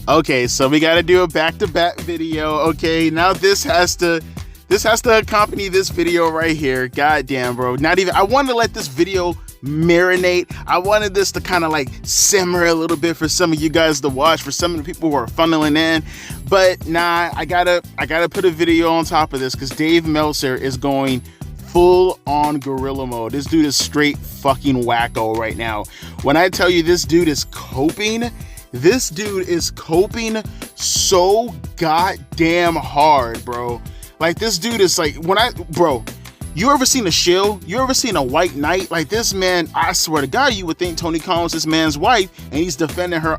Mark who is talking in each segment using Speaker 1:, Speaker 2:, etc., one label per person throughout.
Speaker 1: Okay, so we got to do a back-to-back video. Okay, now this has to accompany this video right here. Goddamn, bro. I wanted to let this video marinate. I wanted this to kind of like simmer a little bit for some of you guys to watch, for some of the people who are funneling in. But nah, I gotta put a video on top of this because Dave Meltzer is going full on gorilla mode. This dude is straight fucking wacko right now. When I tell you this dude is coping so goddamn hard, bro. Like, this dude is like, you ever seen a shill? You ever seen a white knight? Like, this man, I swear to God, you would think Tony Khan was this man's wife and he's defending her.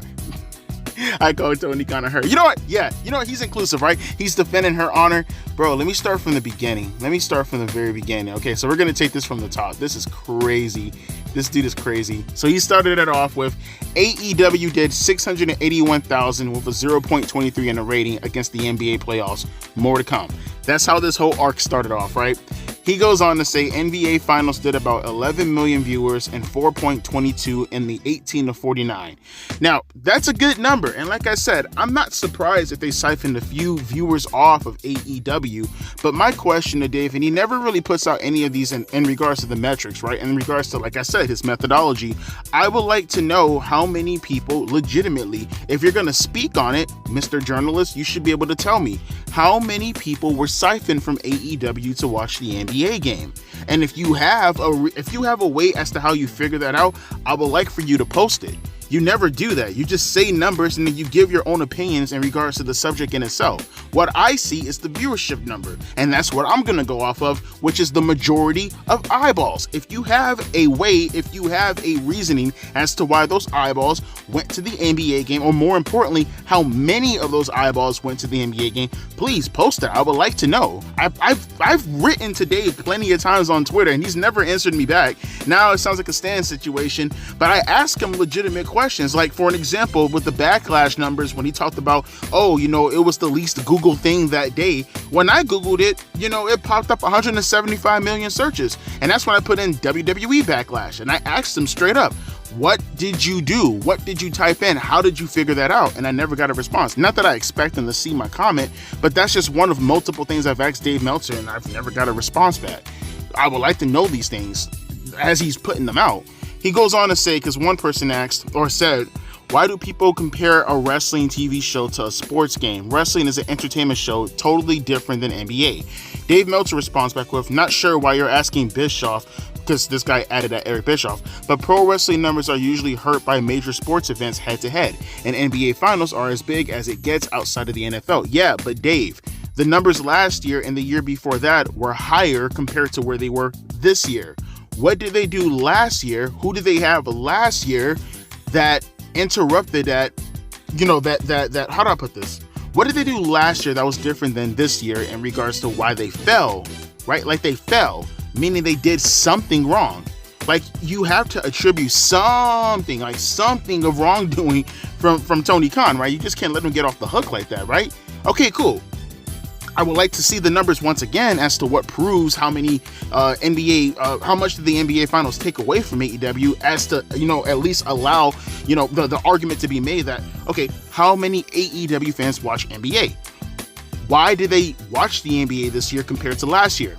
Speaker 1: I call Tony Khan her. You know what? Yeah, you know what? He's inclusive, right? He's defending her honor. Bro, let me start from the beginning. Let me start from the very beginning. Okay, so we're going to take this from the top. This is crazy. This dude is crazy. So he started it off with AEW did 681,000 with a 0.23 in the rating against the NBA playoffs. More to come. That's how this whole arc started off, right? He goes on to say NBA Finals did about 11 million viewers and 4.22 in the 18 to 49. Now, that's a good number. And like I said, I'm not surprised if they siphoned a few viewers off of AEW. But my question to Dave, and he never really puts out any of these in regards to the metrics, right? In regards to, like I said, his methodology, I would like to know how many people legitimately, if you're going to speak on it, Mr. Journalist, you should be able to tell me how many people were siphoned from AEW to watch the NBA game. And if you have a way as to how you figure that out, I would like for you to post it. You never do that. You just say numbers and then you give your own opinions in regards to the subject in itself. What I see is the viewership number, and that's what I'm going to go off of, which is the majority of eyeballs. If you have a way, if you have a reasoning as to why those eyeballs went to the NBA game, or more importantly, how many of those eyeballs went to the NBA game, please post it. I would like to know. I've written to Dave plenty of times on Twitter, and he's never answered me back. Now it sounds like a Stan situation, but I ask him legitimate questions. Like, for an example, with the backlash numbers, when he talked about, it was the least Google thing that day. When I Googled it, it popped up 175 million searches. And that's when I put in WWE backlash. And I asked him straight up, what did you do? What did you type in? How did you figure that out? And I never got a response. Not that I expect him to see my comment, but that's just one of multiple things I've asked Dave Meltzer, and I've never got a response back. I would like to know these things as he's putting them out. He goes on to say, because one person asked or said, why do people compare a wrestling TV show to a sports game? Wrestling is an entertainment show, totally different than NBA. Dave Meltzer responds back with, not sure why you're asking Bischoff, because this guy added that Eric Bischoff, but pro wrestling numbers are usually hurt by major sports events head to head, and NBA Finals are as big as it gets outside of the NFL. Yeah, but Dave, the numbers last year and the year before that were higher compared to where they were this year. What did they do last year? Who did they have last year that interrupted that, how do I put this? What did they do last year that was different than this year in regards to why they fell, right? Like, they fell, meaning they did something wrong. Like, you have to attribute something of wrongdoing from Tony Khan, right? You just can't let him get off the hook like that, right? Okay, cool. I would like to see the numbers once again as to what proves how many how much did the NBA Finals take away from AEW, as to, at least allow, the argument to be made that, okay, how many AEW fans watch NBA? Why did they watch the NBA this year compared to last year?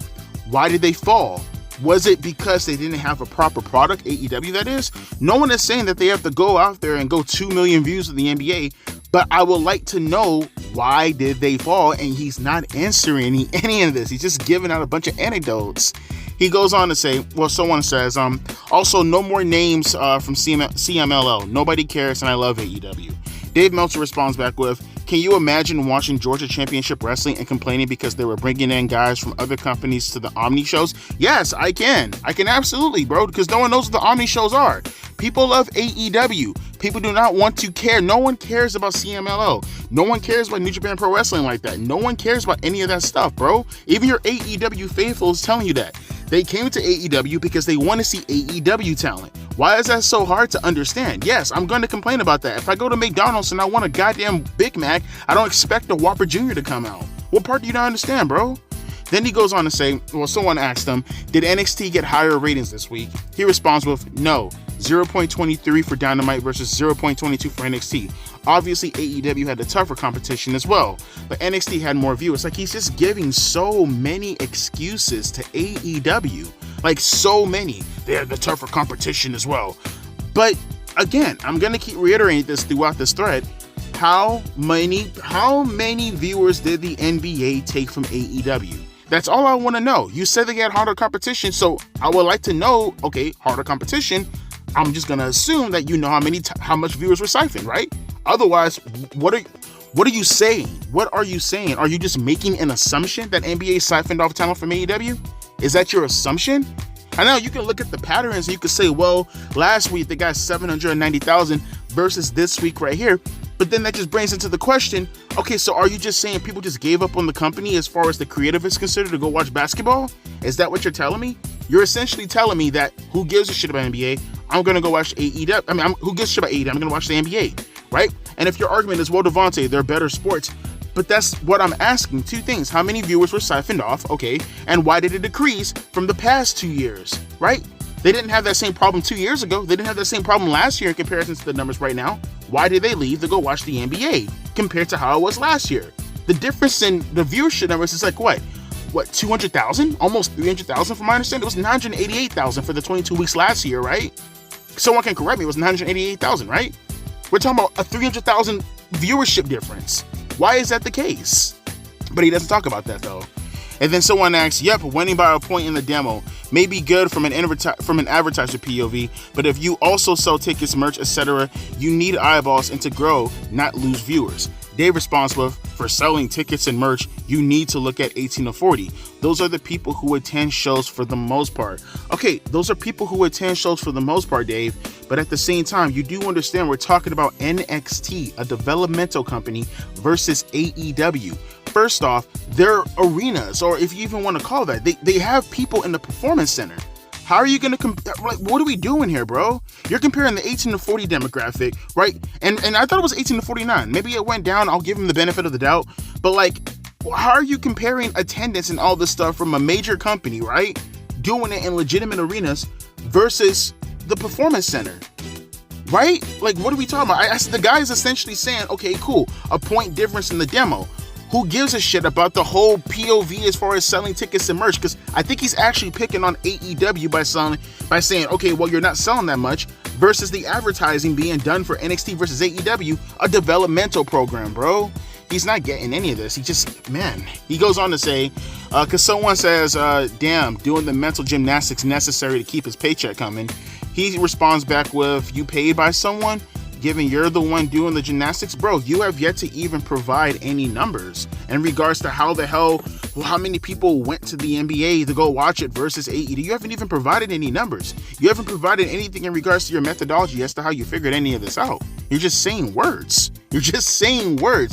Speaker 1: Why did they fall? Was it because they didn't have a proper product, AEW that is? No one is saying that they have to go out there and go 2 million views of the NBA, but I would like to know, why did they fall? And he's not answering any of this. He's just giving out a bunch of anecdotes. He goes on to say, well, someone says, also no more names from CMLL. Nobody cares, and I love AEW. Dave Meltzer responds back with, can you imagine watching Georgia Championship Wrestling and complaining because they were bringing in guys from other companies to the Omni shows? Yes, I can. I can absolutely, bro, because no one knows what the Omni shows are. People love AEW. People do not want to care. No one cares about CMLL. No one cares about New Japan Pro Wrestling like that. No one cares about any of that stuff, bro. Even your AEW faithful is telling you that. They came to AEW because they want to see AEW talent. Why is that so hard to understand? Yes, I'm going to complain about that. If I go to McDonald's and I want a goddamn Big Mac, I don't expect a Whopper Jr. to come out. What part do you not understand, bro? Then he goes on to say, well, someone asked him, did NXT get higher ratings this week? He responds with, no, 0.23 for Dynamite versus 0.22 for NXT. Obviously, AEW had the tougher competition as well, but NXT had more viewers. Like, he's just giving so many excuses to AEW. Like, so many. They had the tougher competition as well. But again, I'm going to keep reiterating this throughout this thread. How many viewers did the NBA take from AEW? That's all I want to know. You said they had harder competition, so I would like to know, okay, harder competition. I'm just going to assume that you know how much viewers were siphoned, right? Otherwise, what are you saying? What are you saying? Are you just making an assumption that NBA siphoned off talent from AEW? Is that your assumption? I know you can look at the patterns and you can say, well, last week they got 790,000 versus this week right here. But then that just brings into the question, okay, so are you just saying people just gave up on the company as far as the creative is considered to go watch basketball? Is that what you're telling me? You're essentially telling me that who gives a shit about NBA? I'm going to go watch AEW. Who gives a shit about AEW? I'm going to watch the NBA, right? And if your argument is, well, Devontae, they're better sports. But that's what I'm asking. Two things. How many viewers were siphoned off? Okay. And why did it decrease from the past 2 years, right? They didn't have that same problem 2 years ago. They didn't have that same problem last year in comparison to the numbers right now. Why did they leave to go watch the NBA compared to how it was last year? The difference in the viewership numbers is like what 200,000? Almost 300,000 from my understanding. It was 988,000 for the 22 weeks last year, right? Someone can correct me. It was 988,000, right? We're talking about a 300,000 viewership difference. Why is that the case? But he doesn't talk about that though. And then someone asks, yep, winning by a point in the demo may be good from an advertiser POV, but if you also sell tickets, merch, etc., you need eyeballs and to grow, not lose viewers. Dave responds with, for selling tickets and merch, you need to look at 18 to 40. Those are the people who attend shows for the most part. Okay, those are people who attend shows for the most part, Dave. But at the same time, you do understand we're talking about NXT, a developmental company, versus AEW. First off, their arenas, or if you even want to call that, they have people in the performance center. How are you going to like, what are we doing here, bro? You're comparing the 18 to 40 demographic, right? And I thought it was 18 to 49. Maybe it went down. I'll give him the benefit of the doubt. But like, how are you comparing attendance and all this stuff from a major company, right? Doing it in legitimate arenas versus the performance center, right? Like, what are we talking about? The guy is essentially saying, okay, cool, a point difference in the demo. Who gives a shit about the whole POV as far as selling tickets and merch? Because I think he's actually picking on AEW by saying, okay, well, you're not selling that much versus the advertising being done for NXT versus AEW, a developmental program, bro. He's not getting any of this. He goes on to say, because someone says, damn, doing the mental gymnastics necessary to keep his paycheck coming. He responds back with, you paid by someone? Given you're the one doing the gymnastics, bro, you have yet to even provide any numbers in regards to how many people went to the NBA to go watch it versus AEW. You haven't even provided any numbers. You haven't provided anything in regards to your methodology as to how you figured any of this out. You're just saying words.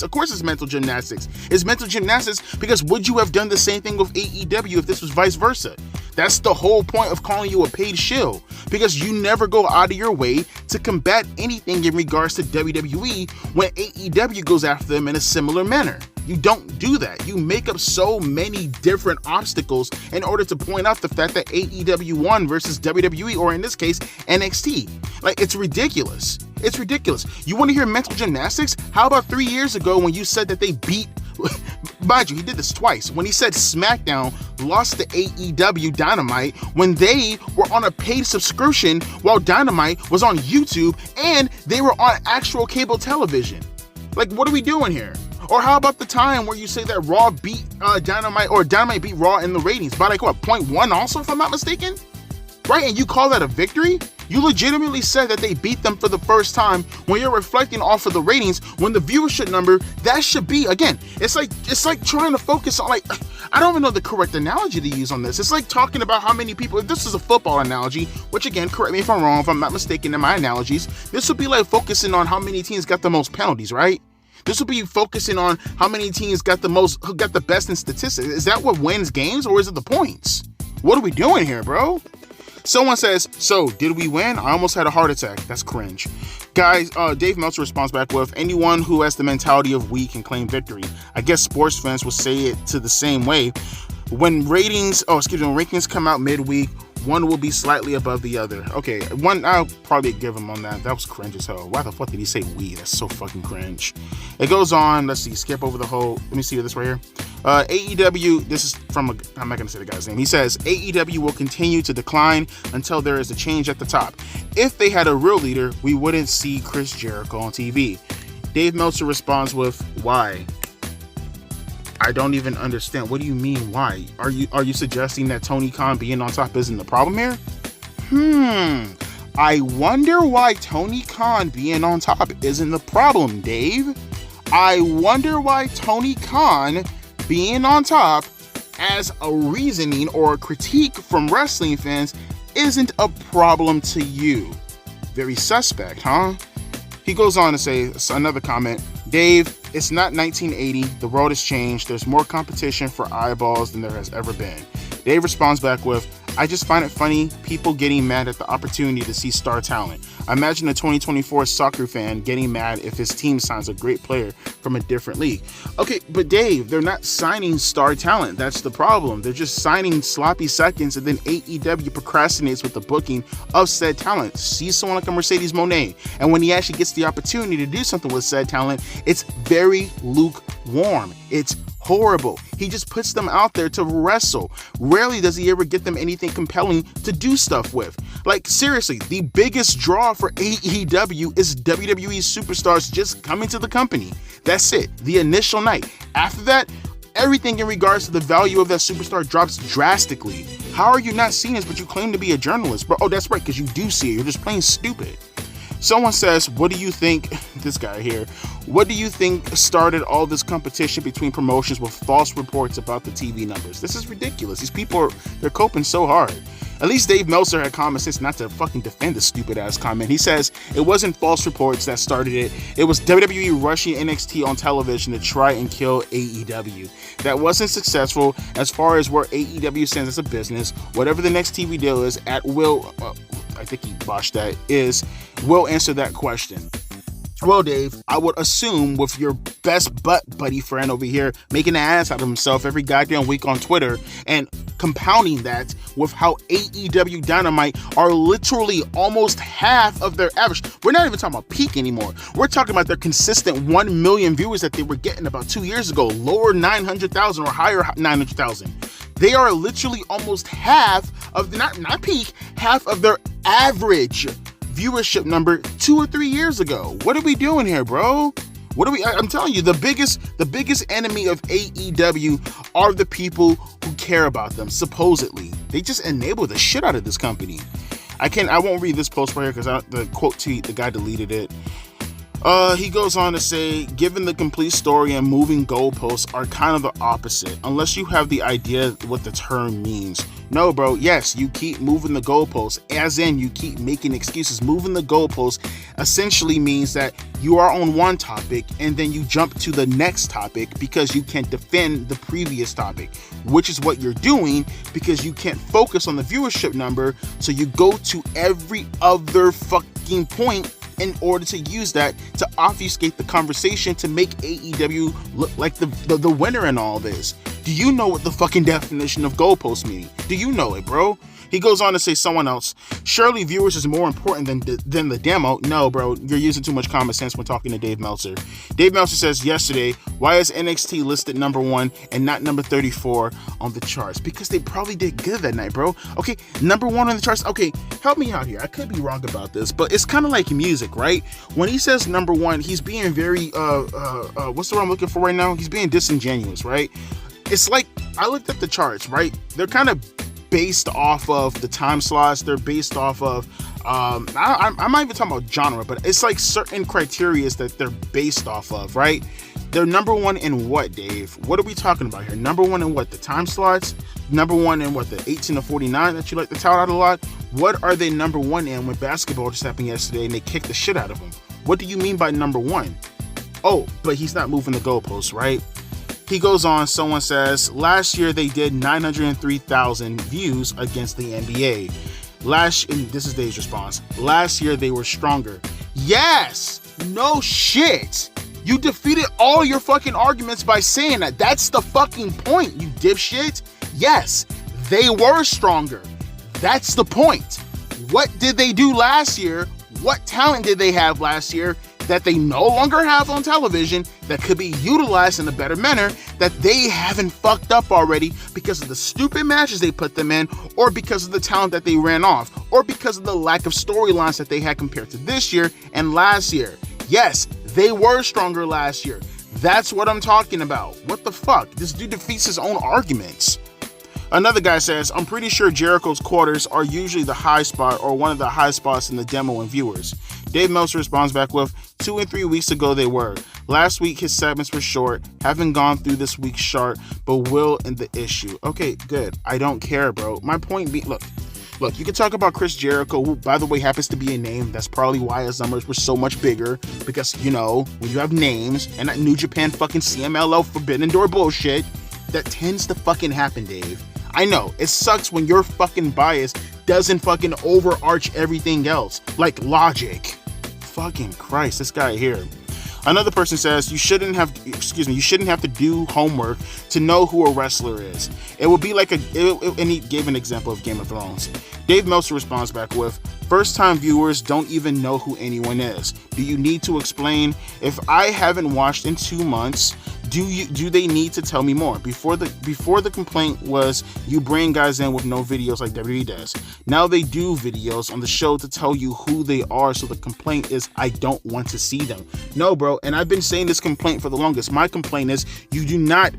Speaker 1: Of course it's mental gymnastics. It's mental gymnastics because would you have done the same thing with AEW if this was vice versa? That's the whole point of calling you a paid shill, because you never go out of your way to combat anything in regards to WWE when AEW goes after them in a similar manner. You don't do that. You make up so many different obstacles in order to point out the fact that AEW won versus WWE, or in this case, NXT. Like, it's ridiculous. It's ridiculous. You want to hear mental gymnastics? How about 3 years ago when you said that they beat... Mind you, he did this twice. When he said SmackDown lost to AEW Dynamite when they were on a paid subscription while Dynamite was on YouTube and they were on actual cable television. Like, what are we doing here? Or how about the time where you say that Raw beat Dynamite, or Dynamite beat Raw in the ratings by like, what, 0.1 also, if I'm not mistaken? Right? And you call that a victory? You legitimately said that they beat them for the first time when you're reflecting off of the ratings, when the viewership number, that should be, again, it's like trying to focus on, like, I don't even know the correct analogy to use on this. It's like talking about how many people, if this is a football analogy, which again, correct me if I'm wrong, if I'm not mistaken in my analogies, this would be like focusing on how many teams got the most penalties, right? This would be focusing on how many teams got the best in statistics. Is that what wins games, or is it the points? What are we doing here, bro? Someone says, so did we win? I almost had a heart attack. That's cringe. Guys, Dave Meltzer responds back with, anyone who has the mentality of we can claim victory. I guess sports fans will say it to the same way. When rankings come out midweek, One will be slightly above the other. Okay, one, I'll probably give him on that. That was cringe as hell. Why the fuck did he say we? That's so fucking cringe. It goes on. Let's see. Skip over the whole. Let me see this right here. AEW, this is from, I'm not going to say the guy's name. He says, AEW will continue to decline until there is a change at the top. If they had a real leader, we wouldn't see Chris Jericho on TV. Dave Meltzer responds with, why? I don't even understand. What do you mean, why? Are you suggesting that Tony Khan being on top isn't the problem here? I wonder why Tony Khan being on top isn't the problem, Dave. I wonder why Tony Khan being on top as a reasoning or a critique from wrestling fans isn't a problem to you. Very suspect, huh? He goes on to say, another comment, Dave, it's not 1980. The world has changed. There's more competition for eyeballs than there has ever been. Dave responds back with, I just find it funny, people getting mad at the opportunity to see star talent. I imagine a 2024 soccer fan getting mad if his team signs a great player from a different league. Okay, but Dave, they're not signing star talent. That's the problem. They're just signing sloppy seconds, and then AEW procrastinates with the booking of said talent. See someone like a Mercedes Moné, and when he actually gets the opportunity to do something with said talent, it's very lukewarm. It's horrible. He just puts them out there to wrestle. Rarely does he ever get them anything compelling to do stuff with. Like, seriously, the biggest draw for AEW is WWE superstars just coming to the company. That's it. The initial night. After that, everything in regards to the value of that superstar drops drastically. How are you not seeing this, but you claim to be a journalist? Bro, oh, that's right, because you do see it. You're just plain stupid. Someone says, what do you think, this guy here, what do you think started all this competition between promotions with false reports about the TV numbers? This is ridiculous. These people, they're coping so hard. At least Dave Meltzer had common sense not to fucking defend this stupid ass comment. He says, it wasn't false reports that started it. It was WWE rushing NXT on television to try and kill AEW. That wasn't successful as far as where AEW stands as a business. Whatever the next TV deal is, at will, I think he botched that, will answer that question. Well, Dave, I would assume with your best butt buddy friend over here making an ass out of himself every goddamn week on Twitter and compounding that with how AEW Dynamite are literally almost half of their average. We're not even talking about peak anymore. We're talking about their consistent 1 million viewers that they were getting about 2 years ago, lower 900,000 or higher 900,000. They are literally almost half of, not peak, half of their average viewership number 2 or 3 years ago. What are we doing here, bro? I'm telling you, the biggest enemy of AEW are the people who care about them, supposedly. They just enable the shit out of this company. I won't read this post right here because the quote tweet, the guy deleted it. He goes on to say, given the complete story and moving goalposts are kind of the opposite, unless you have the idea what the term means. No, bro, yes, you keep moving the goalposts, as in you keep making excuses. Moving the goalposts essentially means that you are on one topic and then you jump to the next topic because you can't defend the previous topic, which is what you're doing because you can't focus on the viewership number, so you go to every other fucking point in order to use that to obfuscate the conversation to make AEW look like the winner in all this. Do you know what the fucking definition of goalpost mean? Do you know it, bro? He goes on to say, someone else, surely viewers is more important than the demo. No, bro, you're using too much common sense when talking to Dave Meltzer. Dave Meltzer says yesterday, why is NXT listed number 1 and not number 34 on the charts? Because they probably did good that night, bro. Okay, number 1 on the charts. Okay, help me out here. I could be wrong about this, but it's kind of like music, right? When he says number 1, he's being very, what's the word I'm looking for right now? He's being disingenuous, right? It's like, I looked at the charts, right? They're kind of based off of the time slots. They're based off of, I'm not even talking about genre, but it's like certain criteria that they're based off of, right? They're number 1 in what, Dave? What are we talking about here? Number 1 in what? The time slots? Number 1 in what? The 18 to 49 that you like to tout out a lot? What are they number 1 in when basketball just happened yesterday and they kicked the shit out of them? What do you mean by number 1? Oh, but he's not moving the goalposts, right? He goes on, someone says, last year they did 903,000 views against the NBA. This is Dave's response, last year they were stronger. Yes! No shit! You defeated all your fucking arguments by saying that. That's the fucking point, you dipshit. Yes, they were stronger. That's the point. What did they do last year? What talent did they have last year that they no longer have on television that could be utilized in a better manner that they haven't fucked up already because of the stupid matches they put them in, or because of the talent that they ran off, or because of the lack of storylines that they had compared to this year and last year? Yes, they were stronger last year. That's what I'm talking about. What the fuck? This dude defeats his own arguments. Another guy says, I'm pretty sure Jericho's quarters are usually the high spot or one of the high spots in the demo and viewers. Dave Meltzer responds back with, 2 and 3 weeks ago they were. Last week his segments were short. Haven't gone through this week's chart, but will in the issue. Okay, good. I don't care, bro. My point being, look, you can talk about Chris Jericho, who, by the way, happens to be a name. That's probably why his numbers were so much bigger. Because, you know, when you have names and that New Japan fucking CMLL Forbidden Door bullshit, that tends to fucking happen, Dave. I know, it sucks when your fucking bias doesn't fucking overarch everything else. Like logic. Fucking Christ, this guy here. Another person says, you shouldn't have to do homework to know who a wrestler is. It would be like and he gave an example of Game of Thrones. Dave Meltzer responds back with, first-time viewers don't even know who anyone is. Do you need to explain? If I haven't watched in 2 months, do they need to tell me more? Before the complaint was you bring guys in with no videos like WWE does. Now they do videos on the show to tell you who they are, so the complaint is I don't want to see them. No, bro, and I've been saying this complaint for the longest. My complaint is you do not,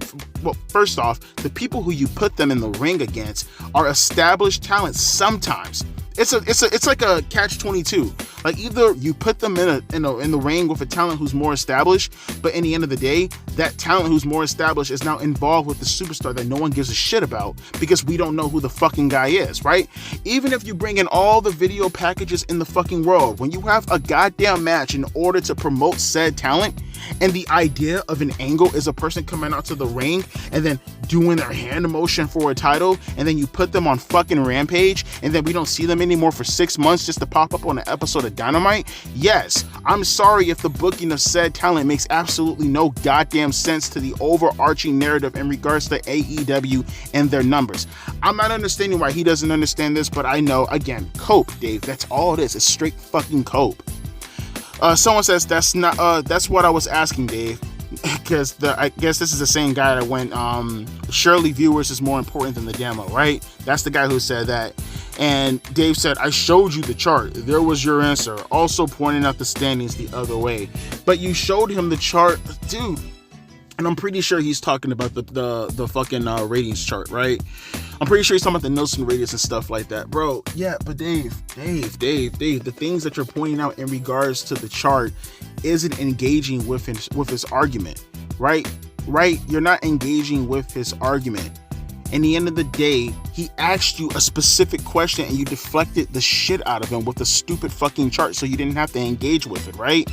Speaker 1: well, first off, the people who you put them in the ring against are established talent sometimes. It's like a catch-22. Like either you put them in the ring with a talent who's more established, but in the end of the day, that talent who's more established is now involved with the superstar that no one gives a shit about because we don't know who the fucking guy is, right? Even if you bring in all the video packages in the fucking world, when you have a goddamn match in order to promote said talent, and the idea of an angle is a person coming out to the ring and then doing their hand motion for a title, and then you put them on fucking Rampage, and then we don't see them anymore for 6 months just to pop up on an episode of Dynamite. Yes, I'm sorry if the booking of said talent makes absolutely no goddamn sense to the overarching narrative in regards to AEW and their numbers. I'm not understanding why he doesn't understand this, but I know, again, cope, Dave. That's all it is. It's straight fucking cope. Someone says that's what I was asking, Dave, because I guess this is the same guy that went, surely viewers is more important than the demo, right? That's the guy who said that. And Dave said, I showed you the chart. There was your answer. Also pointing out the standings the other way. But you showed him the chart, dude. And I'm pretty sure he's talking about the fucking ratings chart, right? I'm pretty sure he's talking about the Nielsen ratings and stuff like that, bro. Yeah, but Dave, the things that you're pointing out in regards to the chart isn't engaging with his argument, right? You're not engaging with his argument. In the end of the day, he asked you a specific question and you deflected the shit out of him with a stupid fucking chart, so you didn't have to engage with it, right?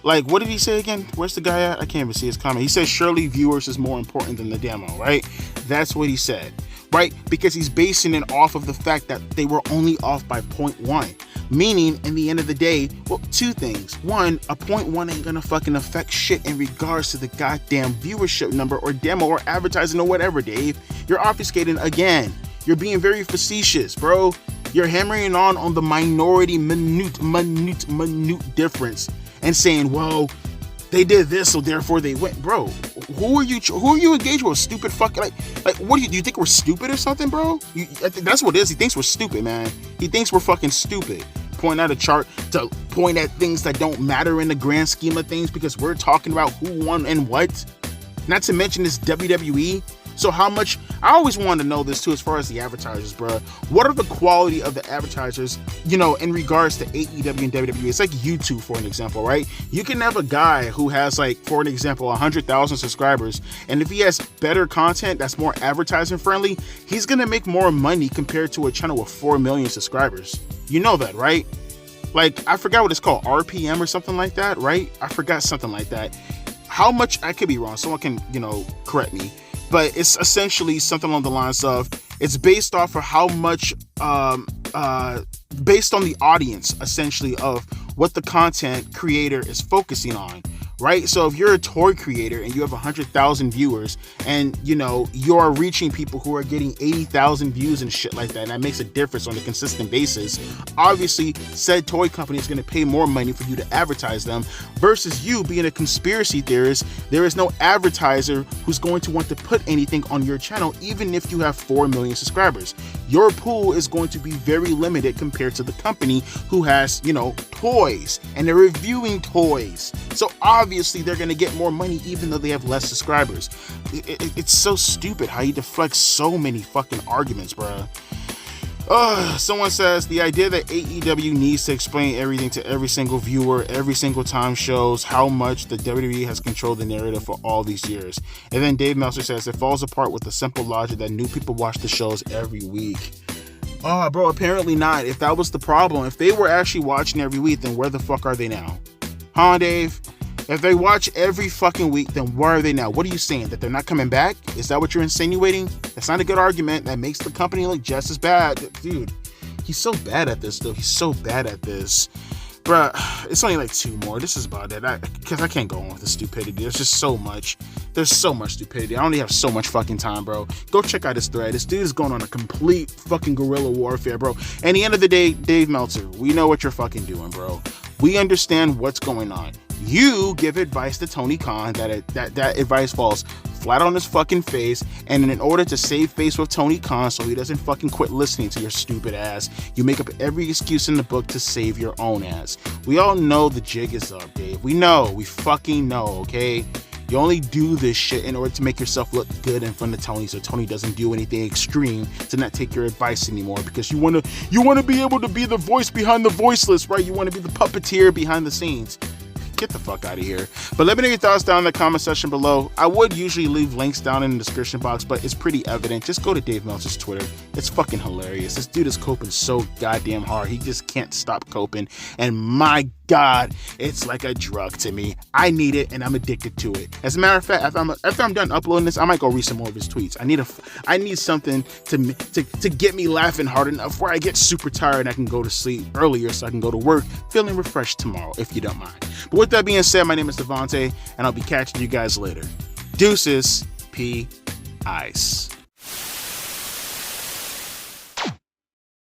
Speaker 1: Like, what did he say again? Where's the guy at? I can't even see his comment. He says, surely viewers is more important than the demo, right? That's what he said, right? Because he's basing it off of the fact that they were only off by 0.1. Meaning, in the end of the day, well, two things. One, a 0.1 ain't gonna fucking affect shit in regards to the goddamn viewership number or demo or advertising or whatever, Dave. You're obfuscating again. You're being very facetious, bro. You're hammering on the minority minute difference and saying, well, they did this, so therefore they went. Bro, who are you engaged with? Stupid fucking, like what do you think we're stupid or something, bro? I think that's what it is. He thinks we're stupid, man. He thinks we're fucking stupid. Point out a chart to point at things that don't matter in the grand scheme of things because we're talking about who won and what. Not to mention this WWE. So how much, I always wanted to know this too as far as the advertisers, bro. What are the quality of the advertisers, you know, in regards to AEW and WWE? It's like YouTube, for an example, right? You can have a guy who has, like, for an example, 100,000 subscribers, and if he has better content that's more advertising friendly, he's gonna make more money compared to a channel with 4 million subscribers. You know that, right? Like, I forgot what it's called, RPM or something like that, right? I forgot something like that. How much, I could be wrong, someone can, you know, correct me. But it's essentially something along the lines of, it's based off of how much, based on the audience, essentially, of what the content creator is focusing on, right? So if you're a toy creator and you have 100,000 viewers and, you know, you're reaching people who are getting 80,000 views and shit like that, and that makes a difference on a consistent basis, obviously said toy company is going to pay more money for you to advertise them versus you being a conspiracy theorist. There is no advertiser who's going to want to put anything on your channel, even if you have 4 million subscribers. Your pool is going to be very limited compared to the company who has, you know, toys and they're reviewing toys. So obviously they're going to get more money even though they have less subscribers. It's so stupid how you deflect so many fucking arguments, bruh. Someone says the idea that AEW needs to explain everything to every single viewer every single time shows how much the WWE has controlled the narrative for all these years. And then Dave Meltzer says it falls apart with the simple logic that new people watch the shows every week. Bro, apparently not. If that was the problem, if they were actually watching every week, then where the fuck are they now? Huh, Dave? If they watch every fucking week, then where are they now? What are you saying? That they're not coming back? Is that what you're insinuating? That's not a good argument. That makes the company look just as bad. Dude, he's so bad at this, though. He's so bad at this. Bruh, it's only like 2 more. This is about it. Because I can't go on with the stupidity. There's just so much. There's so much stupidity. I only have so much fucking time, bro. Go check out his thread. This dude is going on a complete fucking guerrilla warfare, bro. And at the end of the day, Dave Meltzer, we know what you're fucking doing, bro. We understand what's going on. You give advice to Tony Khan that advice falls flat on his fucking face, and in order to save face with Tony Khan so he doesn't fucking quit listening to your stupid ass, you make up every excuse in the book to save your own ass. We all know the jig is up, Dave. We know. We fucking know, okay? You only do this shit in order to make yourself look good in front of Tony so Tony doesn't do anything extreme to not take your advice anymore, because you want to be able to be the voice behind the voiceless, right? You want to be the puppeteer behind the scenes. Get the fuck out of here. But let me know your thoughts down in the comment section below. I would usually leave links down in the description box, but it's pretty evident. Just go to Dave Meltzer's Twitter. It's fucking hilarious. This dude is coping so goddamn hard. He just can't stop coping. And my God, it's like a drug to me. I need it and I'm addicted to it. As a matter of fact, after I'm done uploading this, I might go read some more of his tweets. I need something to get me laughing hard enough where I get super tired and I can go to sleep earlier so I can go to work feeling refreshed tomorrow, if you don't mind. But with that being said, my name is Devontae, and I'll be catching you guys later. Deuces, P. Ice.